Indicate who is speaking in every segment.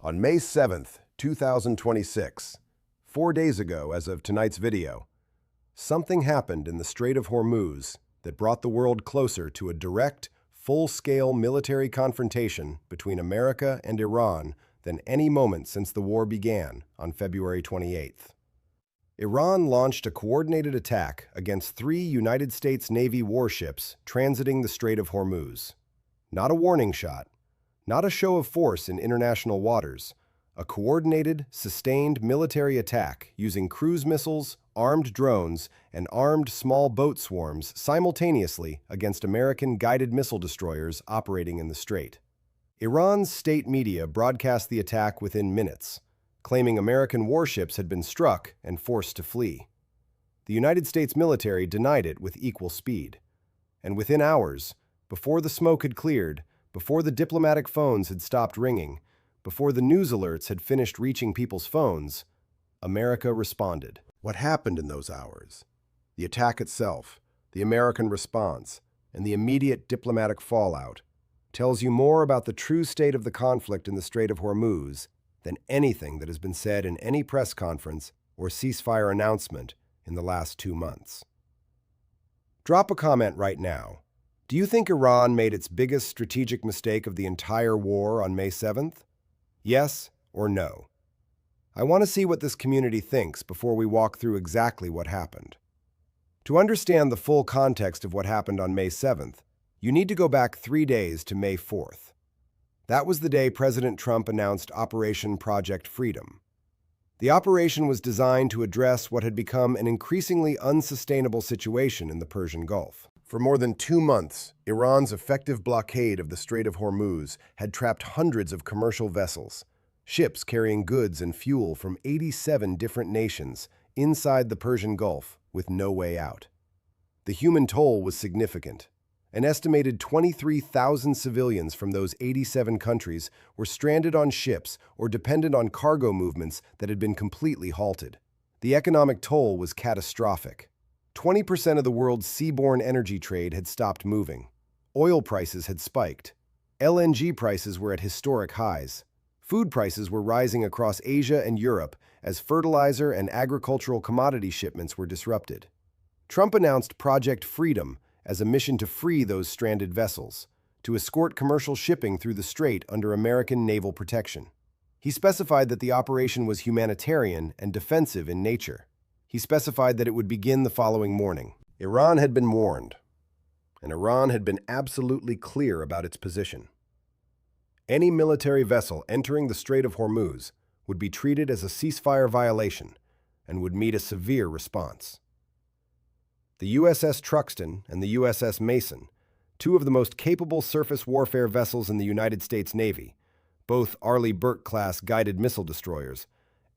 Speaker 1: On May 7th, 2026, 4 days ago as of tonight's video, something happened in the Strait of Hormuz that brought the world closer to a direct, full-scale military confrontation between America and Iran than any moment since the war began on February 28th. Iran launched a coordinated attack against 3 United States Navy warships transiting the Strait of Hormuz. Not a warning shot, not a show of force in international waters, a coordinated, sustained military attack using cruise missiles, armed drones, and armed small boat swarms simultaneously against American guided missile destroyers operating in the strait. Iran's state media broadcast the attack within minutes, claiming American warships had been struck and forced to flee. The United States military denied it with equal speed. And within hours, before the smoke had cleared, before the diplomatic phones had stopped ringing, before the news alerts had finished reaching people's phones, America responded. What happened in those hours? The attack itself, the American response, and the immediate diplomatic fallout tells you more about the true state of the conflict in the Strait of Hormuz than anything that has been said in any press conference or ceasefire announcement in the last 2 months. Drop a comment right now. Do you think Iran made its biggest strategic mistake of the entire war on May 7th? Yes or no? I want to see what this community thinks before we walk through exactly what happened. To understand the full context of what happened on May 7th, you need to go back 3 days to May 4th. That was the day President Trump announced Operation Project Freedom. The operation was designed to address what had become an increasingly unsustainable situation in the Persian Gulf. For more than 2 months, Iran's effective blockade of the Strait of Hormuz had trapped hundreds of commercial vessels, ships carrying goods and fuel from 87 different nations inside the Persian Gulf with no way out. The human toll was significant. An estimated 23,000 civilians from those 87 countries were stranded on ships or dependent on cargo movements that had been completely halted. The economic toll was catastrophic. 20% of the world's seaborne energy trade had stopped moving. Oil prices had spiked. LNG prices were at historic highs. Food prices were rising across Asia and Europe as fertilizer and agricultural commodity shipments were disrupted. Trump announced Project Freedom as a mission to free those stranded vessels, to escort commercial shipping through the strait under American naval protection. He specified that the operation was humanitarian and defensive in nature. He specified that it would begin the following morning. Iran had been warned, and Iran had been absolutely clear about its position. Any military vessel entering the Strait of Hormuz would be treated as a ceasefire violation and would meet a severe response. The USS Truxtun and the USS Mason, 2 of the most capable surface warfare vessels in the United States Navy, both Arleigh Burke-class guided missile destroyers,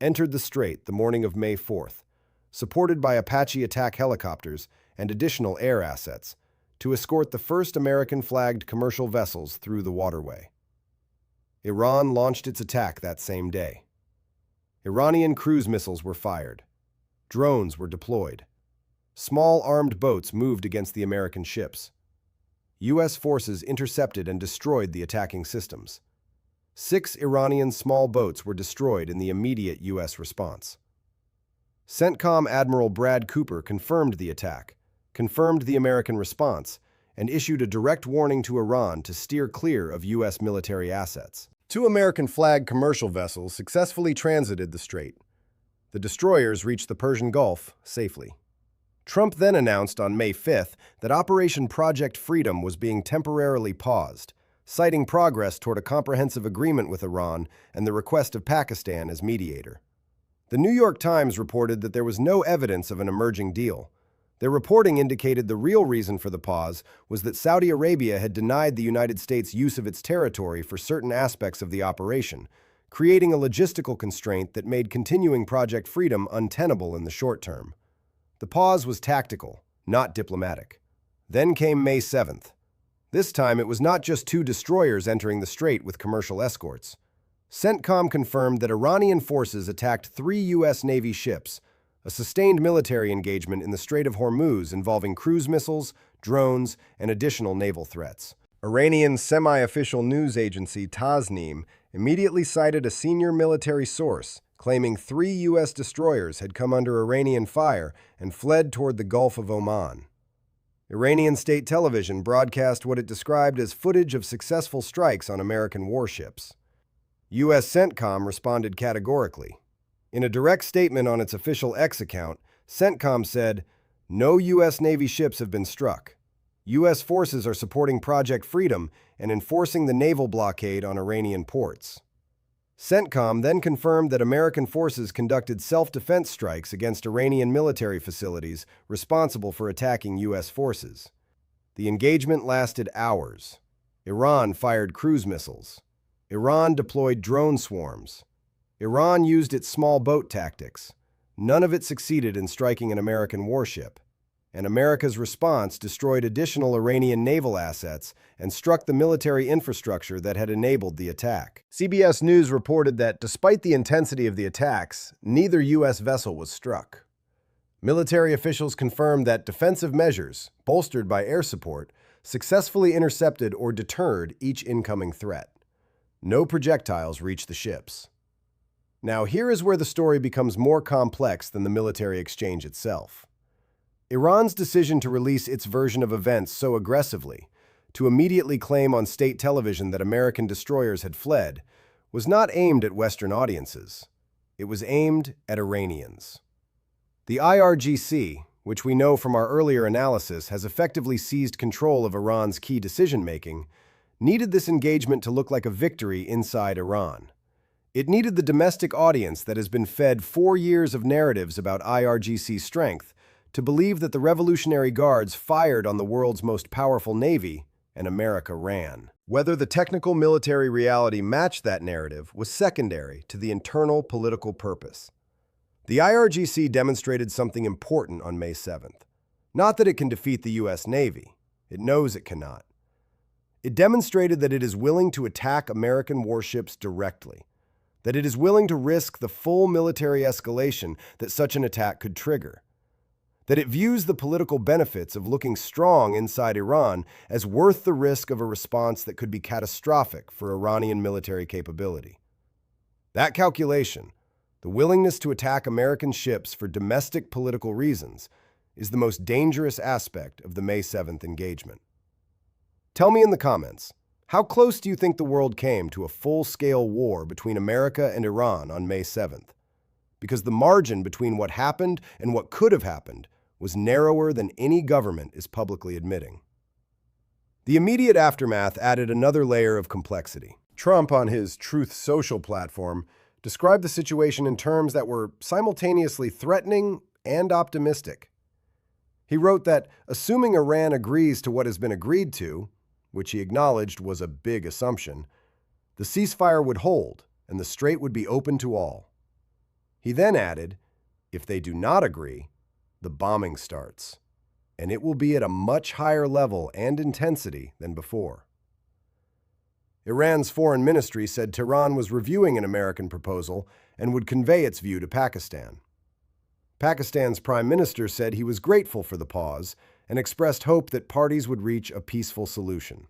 Speaker 1: entered the strait the morning of May 4th, supported by Apache attack helicopters and additional air assets, to escort the first American-flagged commercial vessels through the waterway. Iran launched its attack that same day. Iranian cruise missiles were fired. Drones were deployed. Small armed boats moved against the American ships. U.S. forces intercepted and destroyed the attacking systems. 6 Iranian small boats were destroyed in the immediate U.S. response. CENTCOM Admiral Brad Cooper confirmed the attack, confirmed the American response, and issued a direct warning to Iran to steer clear of U.S. military assets. 2 American-flagged commercial vessels successfully transited the strait. The destroyers reached the Persian Gulf safely. Trump then announced on May 5th that Operation Project Freedom was being temporarily paused, citing progress toward a comprehensive agreement with Iran and the request of Pakistan as mediator. The New York Times reported that there was no evidence of an emerging deal. Their reporting indicated the real reason for the pause was that Saudi Arabia had denied the United States use of its territory for certain aspects of the operation, creating a logistical constraint that made continuing Project Freedom untenable in the short term. The pause was tactical, not diplomatic. Then came May 7th. This time it was not just 2 destroyers entering the strait with commercial escorts. CENTCOM confirmed that Iranian forces attacked 3 U.S. Navy ships, a sustained military engagement in the Strait of Hormuz involving cruise missiles, drones, and additional naval threats. Iranian semi-official news agency Tasnim immediately cited a senior military source, claiming 3 U.S. destroyers had come under Iranian fire and fled toward the Gulf of Oman. Iranian state television broadcast what it described as footage of successful strikes on American warships. U.S. CENTCOM responded categorically. In a direct statement on its official X account, CENTCOM said, "No U.S. Navy ships have been struck. U.S. forces are supporting Project Freedom and enforcing the naval blockade on Iranian ports." CENTCOM then confirmed that American forces conducted self-defense strikes against Iranian military facilities responsible for attacking U.S. forces. The engagement lasted hours. Iran fired cruise missiles. Iran deployed drone swarms. Iran used its small boat tactics. None of it succeeded in striking an American warship. And America's response destroyed additional Iranian naval assets and struck the military infrastructure that had enabled the attack. CBS News reported that despite the intensity of the attacks, neither U.S. vessel was struck. Military officials confirmed that defensive measures, bolstered by air support, successfully intercepted or deterred each incoming threat. No projectiles reached the ships. Now, here is where the story becomes more complex than the military exchange itself. Iran's decision to release its version of events so aggressively, to immediately claim on state television that American destroyers had fled, was not aimed at Western audiences. It was aimed at Iranians. The IRGC, which we know from our earlier analysis has effectively seized control of Iran's key decision-making, needed this engagement to look like a victory inside Iran. It needed the domestic audience that has been fed 4 years of narratives about IRGC's strength to believe that the Revolutionary Guards fired on the world's most powerful navy, and America ran. Whether the technical military reality matched that narrative was secondary to the internal political purpose. The IRGC demonstrated something important on May 7th. Not that it can defeat the U.S. Navy. It knows it cannot. It demonstrated that it is willing to attack American warships directly, that it is willing to risk the full military escalation that such an attack could trigger, that it views the political benefits of looking strong inside Iran as worth the risk of a response that could be catastrophic for Iranian military capability. That calculation, the willingness to attack American ships for domestic political reasons, is the most dangerous aspect of the May 7th engagement. Tell me in the comments, how close do you think the world came to a full-scale war between America and Iran on May 7th? Because the margin between what happened and what could have happened was narrower than any government is publicly admitting. The immediate aftermath added another layer of complexity. Trump, on his Truth Social platform, described the situation in terms that were simultaneously threatening and optimistic. He wrote that, assuming Iran agrees to what has been agreed to, which he acknowledged was a big assumption, the ceasefire would hold and the strait would be open to all. He then added, if they do not agree, the bombing starts, and it will be at a much higher level and intensity than before. Iran's foreign ministry said Tehran was reviewing an American proposal and would convey its view to Pakistan. Pakistan's prime minister said he was grateful for the pause and expressed hope that parties would reach a peaceful solution.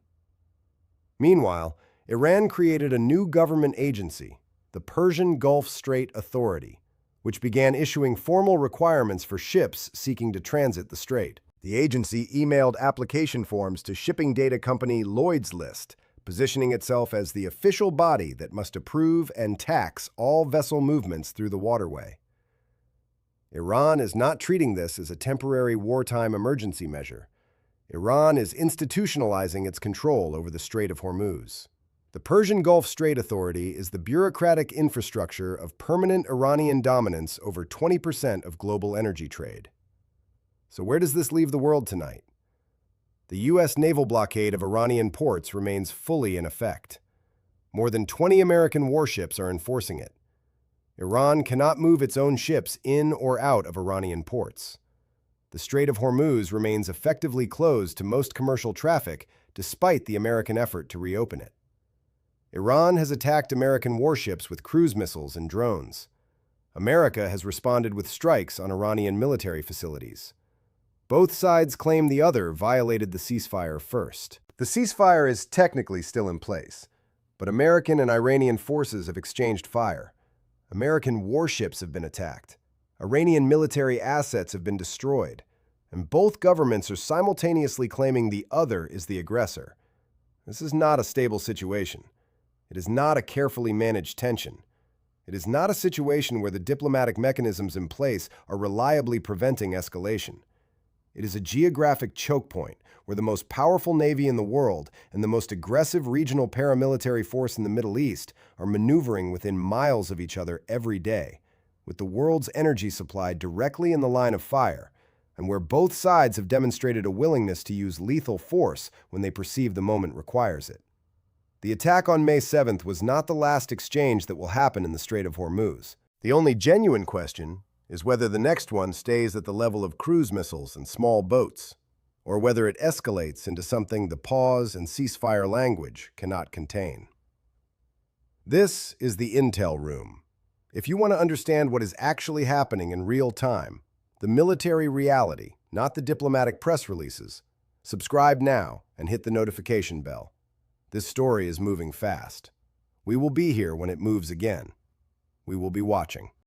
Speaker 1: Meanwhile, Iran created a new government agency, the Persian Gulf Strait Authority, which began issuing formal requirements for ships seeking to transit the strait. The agency emailed application forms to shipping data company Lloyd's List, positioning itself as the official body that must approve and tax all vessel movements through the waterway. Iran is not treating this as a temporary wartime emergency measure. Iran is institutionalizing its control over the Strait of Hormuz. The Persian Gulf Strait Authority is the bureaucratic infrastructure of permanent Iranian dominance over 20% of global energy trade. So where does this leave the world tonight? The U.S. naval blockade of Iranian ports remains fully in effect. More than 20 American warships are enforcing it. Iran cannot move its own ships in or out of Iranian ports. The Strait of Hormuz remains effectively closed to most commercial traffic despite the American effort to reopen it. Iran has attacked American warships with cruise missiles and drones. America has responded with strikes on Iranian military facilities. Both sides claim the other violated the ceasefire first. The ceasefire is technically still in place, But American and Iranian forces have exchanged fire. American warships have been attacked. Iranian military assets have been destroyed. And both governments are simultaneously claiming the other is the aggressor. This is not a stable situation. It is not a carefully managed tension. It is not a situation where the diplomatic mechanisms in place are reliably preventing escalation. It is a geographic choke point where the most powerful navy in the world and the most aggressive regional paramilitary force in the Middle East are maneuvering within miles of each other every day, with the world's energy supply directly in the line of fire, and where both sides have demonstrated a willingness to use lethal force when they perceive the moment requires it. The attack on May 7th was not the last exchange that will happen in the Strait of Hormuz. The only genuine question is whether the next one stays at the level of cruise missiles and small boats, or whether it escalates into something the pause and ceasefire language cannot contain. This is the Intel Room. If you want to understand what is actually happening in real time, the military reality, not the diplomatic press releases, subscribe now and hit the notification bell. This story is moving fast. We will be here when it moves again. We will be watching.